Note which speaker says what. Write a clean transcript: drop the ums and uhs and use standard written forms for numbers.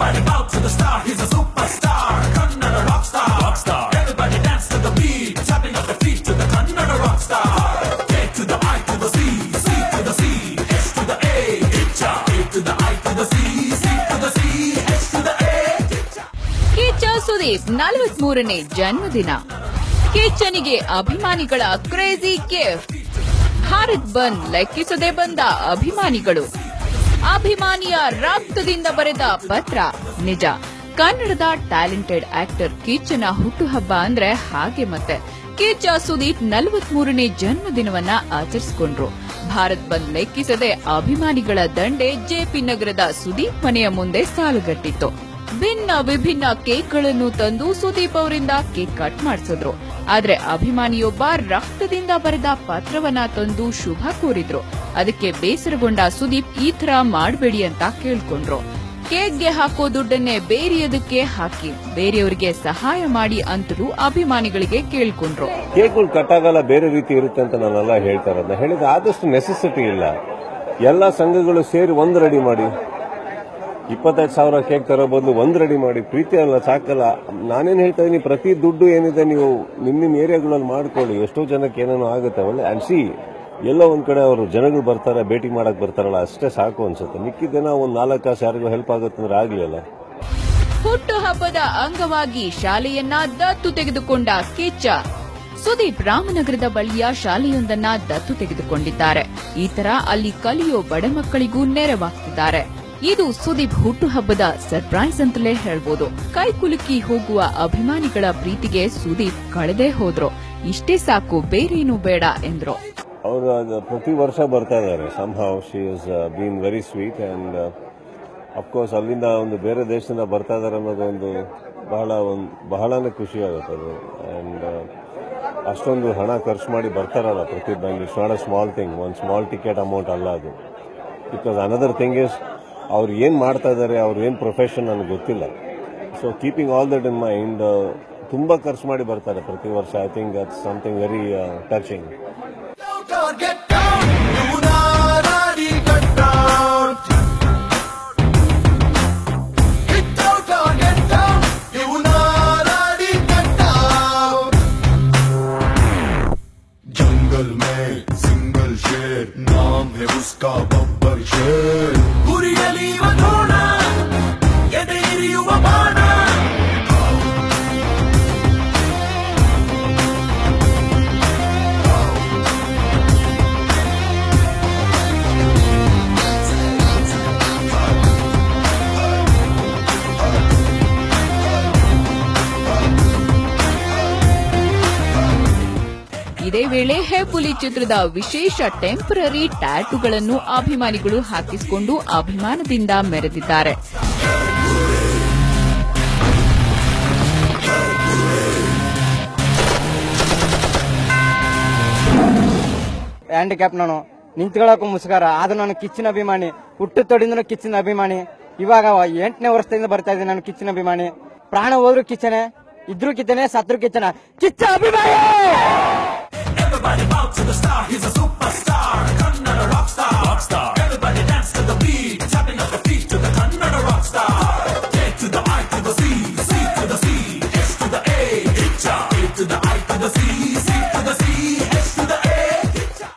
Speaker 1: Everybody bow to the star, he's a superstar. Kannada rockstar. Rockstar. Everybody dance to the beat, tapping up the feet to the Kannada rockstar. K to the I to the C, C to the C, H to the A. Kicha. A to the I to the C, C to the C, H to the A. Kicha.
Speaker 2: Kichcha Sudeep 43ನೇ ಜನ್ಮದಿನ. ಕಿಚ್ಚನಿಗೆ ಅಭಿಮಾನಿಗಳ crazy gift. Bharat bandh ಲೆಕ್ಕಿಸದೆ ಬಂದ ಅಭಿಮಾನಿಗಳು. ಅಭಿಮಾನಿಯ ರಕ್ತದಿಂದ ಬರೆದ ಪತ್ರ. ನಿಜ, ಕನ್ನಡದ ಟ್ಯಾಲೆಂಟೆಡ್ ಆಕ್ಟರ್ ಕಿಚ್ಚನ ಹುಟ್ಟುಹಬ್ಬ ಅಂದ್ರೆ ಹಾಗೆ ಮತ್ತೆ. ಕಿಚ್ಚ ಸುದೀಪ್ 43ನೇ ಜನ್ಮದಿನವನ್ನ ಆಚರಿಸಿಕೊಂಡ್ರು. ಭಾರತ್ ಬಂದ್ ಲೆಕ್ಕಿಸದೆ ಅಭಿಮಾನಿಗಳ ದಂಡೆ ಜೆಪಿ ನಗರದ ಸುದೀಪ್ ಮನೆಯ ಮುಂದೆ ಸಾಲುಗಟ್ಟಿತ್ತು. ಭಿನ್ನ ವಿಭಿನ್ನ ಕೇಕ್ಗಳನ್ನು ತಂದು ಸುದೀಪ್ ಅವರಿಂದ ಕೇಕ್ ಕಟ್ ಮಾಡಿಸಿದ್ರು. ಆದ್ರೆ ಅಭಿಮಾನಿಯೊಬ್ಬ ರಕ್ತದಿಂದ ಬರೆದ ಪತ್ರವನ್ನ ತಂದು ಶುಭ ಕೋರಿದ್ರು. ಅದಕ್ಕೆ ಬೇಸರಗೊಂಡ ಸುದೀಪ್ ಈ ತರ ಮಾಡಬೇಡಿ ಅಂತ ಕೇಳ್ಕೊಂಡ್ರು. ಕೇಕ್ಗೆ ಹಾಕೋ ದುಡ್ಡನ್ನೇ ಬೇರೆಯದಕ್ಕೆ ಹಾಕಿ ಬೇರೆಯವರಿಗೆ ಸಹಾಯ ಮಾಡಿ ಅಂತಲೂ ಅಭಿಮಾನಿಗಳಿಗೆ ಕೇಳ್ಕೊಂಡ್ರು.
Speaker 3: ಕೇಕ್ಗಳು ಕಟ್ಟಾಗಲ್ಲ, ಬೇರೆ ರೀತಿ ಇರುತ್ತೆ ಅಂತ ನಾನೆಲ್ಲ ಹೇಳ್ತಾ ಇರೋದನ್ನ ಹೇಳಿದ್ರೆ ಆದಷ್ಟು ನೆಸೆಸಿಟಿ ಇಲ್ಲ. ಎಲ್ಲಾ ಸಂಘಗಳು ಸೇರಿ ಒಂದು ರೆಡಿ ಮಾಡಿ, 25,000 ಕೇಕ್ ತರೋ ಬದಲು ಒಂದು ರೆಡಿ ಮಾಡಿ. ಪ್ರೀತಿ ಅಲ್ಲ, ಸಾಕಲ್ಲ. ನಾನೇನ್ ಹೇಳ್ತಾ ಇದೀನಿ, ಪ್ರತಿ ದುಡ್ಡು ಏನಿದೆ ನೀವು ನಿಮ್ಮ ಏರಿಯಾಗಳಲ್ಲಿ ಮಾಡ್ಕೊಳ್ಳಿ. ಎಷ್ಟೋ ಜನಕ್ಕೆ ಏನೇನೋ ಆಗುತ್ತೆ ಅವಲ್ಲ. ಅಂಡ್ ಸಿ, ಎಲ್ಲೋ ಒಂದ್ ಕಡೆ ಅವರು ಜನಗಳು ಬರ್ತಾರೆ, ಭೇಟಿ ಮಾಡಕ್ ಬರ್ತಾರಲ್ಲ, ಅಷ್ಟೇ ಸಾಕು ಅನ್ಸುತ್ತೆ. ಮಿಕ್ಕಿದ್ದೇನ ಒಂದ್ 4 ಕಾಸು ಯಾರಿಗೂ ಹೆಲ್ಪ್ ಆಗುತ್ತಂದ್ರೆ ಆಗ್ಲಿಲ್ಲ.
Speaker 2: ಹುಟ್ಟು ಹಬ್ಬದ ಅಂಗವಾಗಿ ಶಾಲೆಯನ್ನ ದತ್ತು ತೆಗೆದುಕೊಂಡ ಕಿಚ್ಚ ಸುದೀಪ್ ರಾಮನಗರದ ಬಳಿಯ ಶಾಲೆಯೊಂದನ್ನ ದತ್ತು ತೆಗೆದುಕೊಂಡಿದ್ದಾರೆ. ಈ ತರ ಅಲ್ಲಿ ಕಲಿಯೋ ಬಡ ಮಕ್ಕಳಿಗೂ ನೆರವಾಗ್ತಿದ್ದಾರೆ. ಇದು ಸುದೀಪ್ ಹುಟ್ಟುಹಬ್ಬದ ಸರ್ಪ್ರೈಸ್ ಅಂತಲೇ ಹೇಳ್ಬೋದು. ಕೈಕುಲುಕಿ ಹೋಗುವ ಅಭಿಮಾನಿಗಳ ಪ್ರೀತಿಗೆ ಸುದೀಪ್ ಕಳೆದೇ ಹೋದ್ರು. ಇಷ್ಟೇ ಸಾಕು, ಬೇರೇನೂ ಬೇಡ ಎಂದ್ರು.
Speaker 3: ಅವರು ಪ್ರತಿ ವರ್ಷ ಬರ್ತಾ ಇದ್ದಾರೆ. somehow she has been very sweet and of course ಅಲ್ಲಿಂದ ಒಂದು ಬೇರೆ ದೇಶದಿಂದ ಬರ್ತಾ ಇದ್ದಾರೆ ಅನ್ನೋದು ಒಂದು ಬಹಳನೇ ಖುಷಿ ಆಗುತ್ತೆ ಅದು. ಅಂಡ್ ಅಷ್ಟೊಂದು ಹಣ ಖರ್ಚು ಮಾಡಿ ಬರ್ತಾರಲ್ಲ ಪ್ರತಿ bank. It's not a small thing, ಒಂದು ಸ್ಮಾಲ್ ಟಿಕೆಟ್ ಅಮೌಂಟ್ ಅಲ್ಲ ಅದು. ಬಿಕಾಸ್ ಅನದರ್ ಥಿಂಗ್ ಇಸ್ ಅವ್ರು ಏನ್ ಮಾಡ್ತಾ ಇದ್ದಾರೆ, ಅವ್ರು ಏನ್ ಪ್ರೊಫೆಷನ್ ನನಗೆ ಗೊತ್ತಿಲ್ಲ. So keeping all that in mind, ತುಂಬಾ ಖರ್ಚು ಮಾಡಿ ಬರ್ತಾರೆ ಪ್ರತಿ ವರ್ಷ. I think that's something very touching.
Speaker 4: जंगल में सिंगल शेर नाम है उसका बब्बर शेर पूरी गली वधोना ये तेरी युवा बाना
Speaker 2: ಇದೇ ವೇಳೆ ಹೆಬ್ಬುಲಿ ಚಿತ್ರದ ವಿಶೇಷ ಟೆಂಪರರಿ ಟ್ಯಾಟೂಗಳನ್ನು ಅಭಿಮಾನಿಗಳು ಹಾಕಿಸಿಕೊಂಡು ಅಭಿಮಾನದಿಂದ ಮೆರೆದಿದ್ದಾರೆ.
Speaker 5: ಹ್ಯಾಂಡಿಕ್ಯಾಪ್, ನಾನು ನಿಂತ್ಕೊಳ್ಳೋಕು ಮುಸ್ಕಾರ, ಆದ್ರೂ ನಾನು ಕಿಚ್ಚಿನ ಅಭಿಮಾನಿ. ಹುಟ್ಟು ತೊಡಿಂದ ಕಿಚ್ಚಿನ ಅಭಿಮಾನಿ. ಇವಾಗ 8ನೇ ವರ್ಷದಿಂದ ಬರ್ತಾ ಇದ್ದೀನಿ. ನಾನು ಕಿಚ್ಚಿನ ಅಭಿಮಾನಿ. ಪ್ರಾಣ ಹೋದ್ರು ಕಿಚ್ಚನೆ, ಇದ್ರು ಕಿಚ್ಚನೆ, ಸತ್ರು ಕಿಚ್ಚನ, ಕಿಚ್ಚ ಅಭಿಮಾನಿ.
Speaker 1: Everybody bow to the star, he's a superstar. Kannada